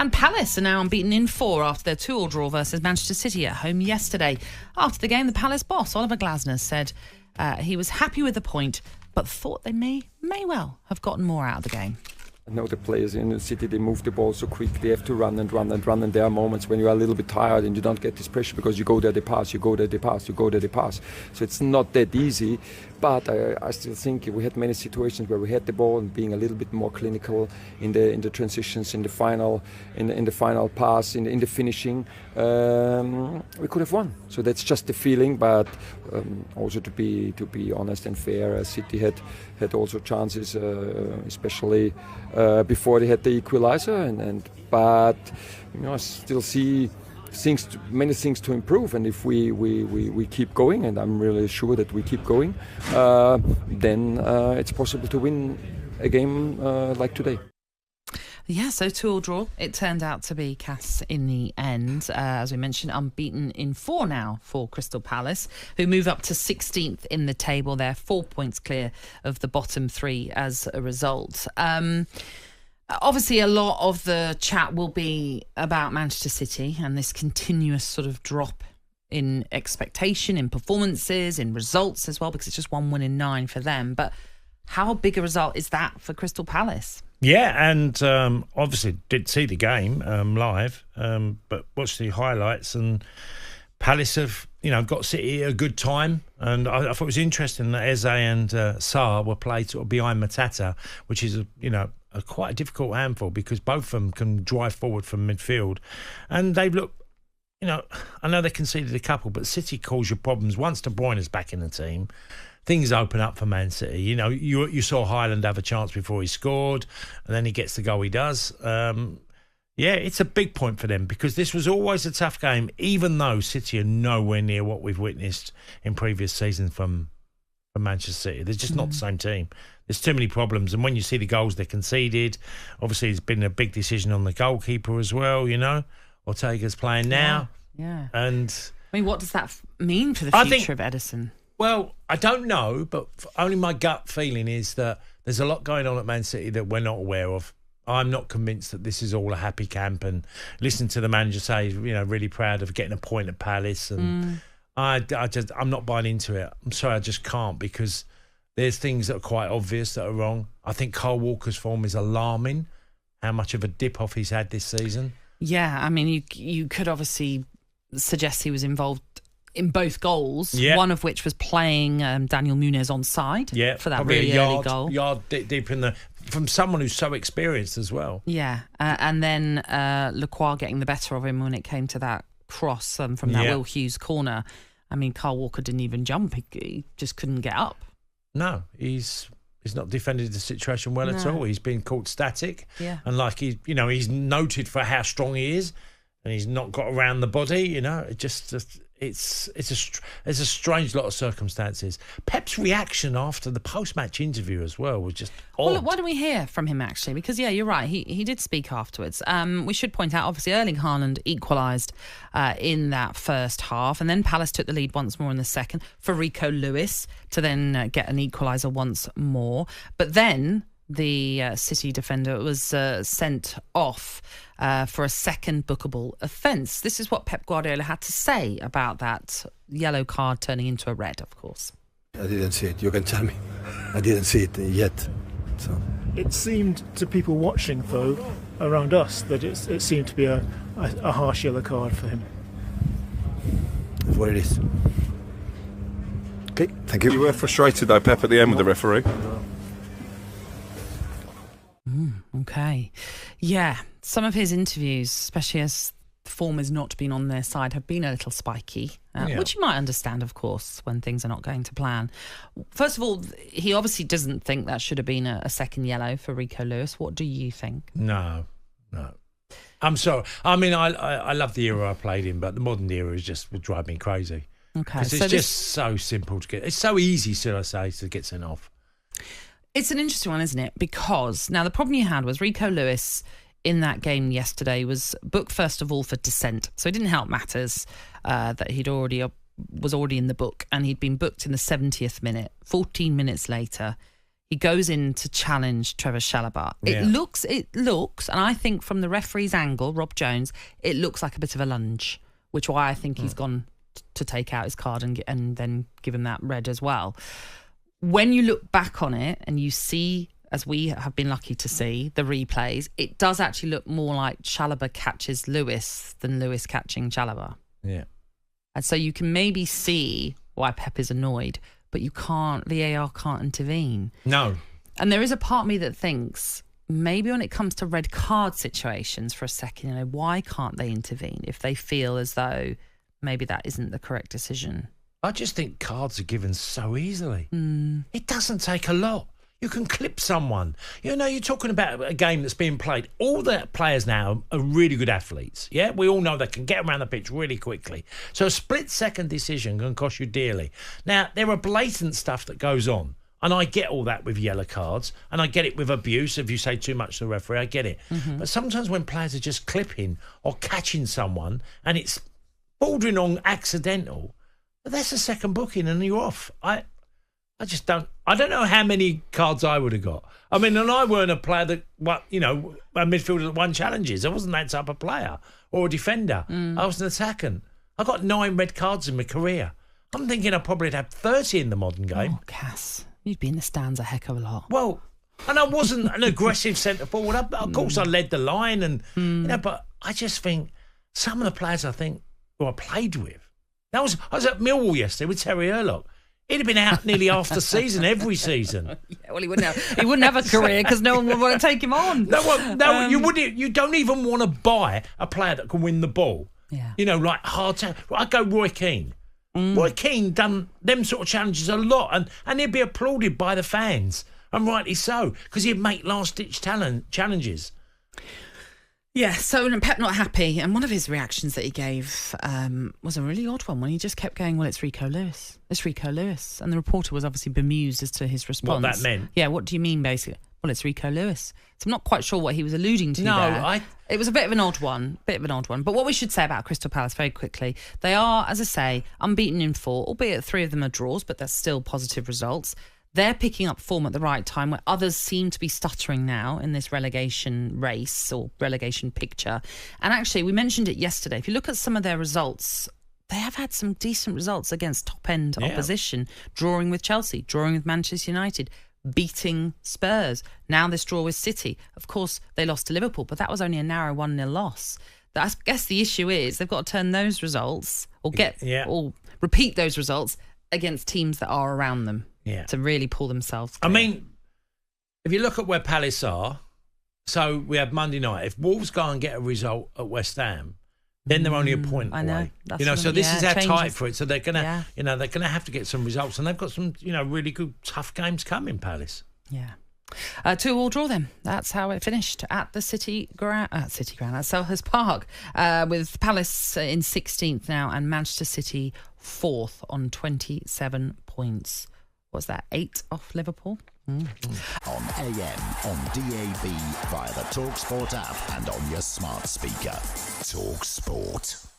And Palace are now unbeaten in 4 after their 2-2 draw versus Manchester City at home yesterday. After the game, the Palace boss, Oliver Glasner, said he was happy with the point, but thought they may well have gotten more out of the game. I know the players in the City, they move the ball so quick, they have to run, and there are moments when you are a little bit tired and you don't get this pressure because you go there, they pass, you go there, they pass, you go there, they pass. So it's not that easy, but I still think we had many situations where we had the ball and being a little bit more clinical in the transitions, in the final pass, in the finishing, we could have won. So that's just the feeling, but also to be honest and fair, City had also chances, especially before they had the equaliser, but I still see many things to improve, and if we keep going, and I'm really sure that we keep going, then it's possible to win a game like today. Yeah, so 2-2 draw. It turned out to be Cass in the end. As we mentioned, unbeaten in 4 now for Crystal Palace, who move up to 16th in the table. They're 4 points clear of the bottom 3 as a result. Obviously, a lot of the chat will be about Manchester City and this continuous sort of drop in expectation, in performances, in results as well, because it's just 1 win in 9 for them. But how big a result is that for Crystal Palace? Yeah, and obviously did see the game live, but watched the highlights, and Palace have, got City at a good time. And I thought it was interesting that Eze and Sawyer were played sort of behind Matata, which is, quite a difficult handful because both of them can drive forward from midfield. And they've looked, I know they conceded a couple, but City cause you problems. Once De Bruyne's back in the team, things open up for Man City. You saw Haaland have a chance before he scored, and then he gets the goal he does. Yeah, it's a big point for them because this was always a tough game, even though City are nowhere near what we've witnessed in previous seasons from Manchester City. They're just not the same team. There's too many problems, and when you see the goals they conceded, obviously there's been a big decision on the goalkeeper as well. Ortega's playing now. Yeah. And what does that mean for the future of Ederson? Well, I don't know, but only my gut feeling is that there's a lot going on at Man City that we're not aware of. I'm not convinced that this is all a happy camp, and listen to the manager say, really proud of getting a point at Palace, and I'm not buying into it. I'm sorry, I just can't, because there's things that are quite obvious that are wrong. I think Kyle Walker's form is alarming, how much of a dip-off he's had this season. Yeah, I mean, you could obviously suggest he was involved in both goals, one of which was playing Daniel Muniz onside for that really early goal. Yard deep in from someone who's so experienced as well. Yeah, and then Lacroix getting the better of him when it came to that cross from that Will Hughes corner. I mean, Kyle Walker didn't even jump. He just couldn't get up. No, he's not defended the situation well at all. He's been caught static. Yeah. And he's noted for how strong he is, and he's not got around the body, It just it's a strange lot of circumstances. Pep's reaction after the post-match interview as well was just odd. Well, look, why don't we hear from him, actually? Because, you're right, he did speak afterwards. We should point out, obviously, Erling Haaland equalised in that first half, and then Palace took the lead once more in the second for Rico Lewis to then get an equaliser once more. But then the City defender was sent off for a second bookable offence. This is what Pep Guardiola had to say about that yellow card turning into a red, of course. I didn't see it. You can tell me. I didn't see it yet. So it seemed to people watching, though, around us, that it seemed to be a harsh yellow card for him. That's what it is. Okay, thank you. You were frustrated, though, Pep, at the end with the referee. Okay. Yeah, some of his interviews, especially as form has not been on their side, have been a little spiky, which you might understand, of course, when things are not going to plan. First of all, he obviously doesn't think that should have been a second yellow for Rico Lewis. What do you think? No. I'm sorry. I mean, I love the era I played in, but the modern era would drive me crazy. Okay. Because it's just so simple to get. It's so easy, should I say, to get sent off. It's an interesting one, isn't it? Because now the problem you had was Rico Lewis in that game yesterday was booked first of all for dissent, so it didn't help matters that he'd was already in the book, and he'd been booked in the 70th minute. 14 minutes later, he goes in to challenge Trevor Chalobah. It looks, and I think from the referee's angle, Rob Jones, it looks like a bit of a lunge, which why I think he's gone to take out his card and then give him that red as well. When you look back on it and you see, as we have been lucky to see, the replays, it does actually look more like Chalobah catches Lewis than Lewis catching Chalobah. Yeah. And so you can maybe see why Pep is annoyed, but VAR can't intervene. No. And there is a part of me that thinks maybe when it comes to red card situations for a second, why can't they intervene if they feel as though maybe that isn't the correct decision? I just think cards are given so easily. It doesn't take a lot. You can clip someone. You're talking about a game that's being played. All the players now are really good athletes. Yeah, we all know they can get around the pitch really quickly. So a split-second decision can cost you dearly. Now, there are blatant stuff that goes on. And I get all that with yellow cards. And I get it with abuse. If you say too much to the referee, I get it. But sometimes when players are just clipping or catching someone and it's bordering on accidental, that's a second booking and you're off. I just don't. I don't know how many cards I would have got. I mean, and I weren't a player that, a midfielder that won challenges. I wasn't that type of player or a defender. I was an attackant. I got 9 red cards in my career. I'm thinking I probably have 30 in the modern game. Oh, Cass, you'd be in the stands a heck of a lot. Well, and I wasn't an aggressive centre forward. Of course, I led the line, and but I just think some of the players I think who I played with. I was at Millwall yesterday with Terry Erlock. He'd have been out nearly half the season, every season. Yeah, well, he wouldn't have a career because no one would want to take him on. No, you wouldn't. You don't even want to buy a player that can win the ball. Yeah. Like hard time. I'd go Roy Keane. Roy Keane done them sort of challenges a lot, and he'd be applauded by the fans, and rightly so, because he'd make last-ditch challenges. Yeah, so Pep not happy, and one of his reactions that he gave was a really odd one when he just kept going, well, it's Rico Lewis. It's Rico Lewis. And the reporter was obviously bemused as to his response. What that meant? Yeah, what do you mean, basically? Well, it's Rico Lewis. So I'm not quite sure what he was alluding to there. It was a bit of an odd one. But what we should say about Crystal Palace very quickly, they are, as I say, unbeaten in 4, albeit 3 of them are draws, but that's still positive results. They're picking up form at the right time where others seem to be stuttering now in this relegation race or relegation picture. And actually, we mentioned it yesterday. If you look at some of their results, they have had some decent results against top-end opposition, drawing with Chelsea, drawing with Manchester United, beating Spurs. Now this draw with City. Of course, they lost to Liverpool, but that was only a narrow 1-0 loss. I guess the issue is they've got to turn those results or repeat those results against teams that are around them. Yeah. To really pull themselves clear. I mean, if you look at where Palace are, so we have Monday night. If Wolves go and get a result at West Ham, then they're only a point away. So this is how tight for it. So they're gonna, they're gonna have to get some results, and they've got some, really good tough games coming. Palace. Yeah. 2-2 draw then. That's how it finished at the City Ground, at Selhurst Park, with Palace in 16th now and Manchester City 4th on 27 points. Was that 8 off Liverpool? On AM, on DAB, via the talkSPORT app and on your smart speaker. talkSPORT.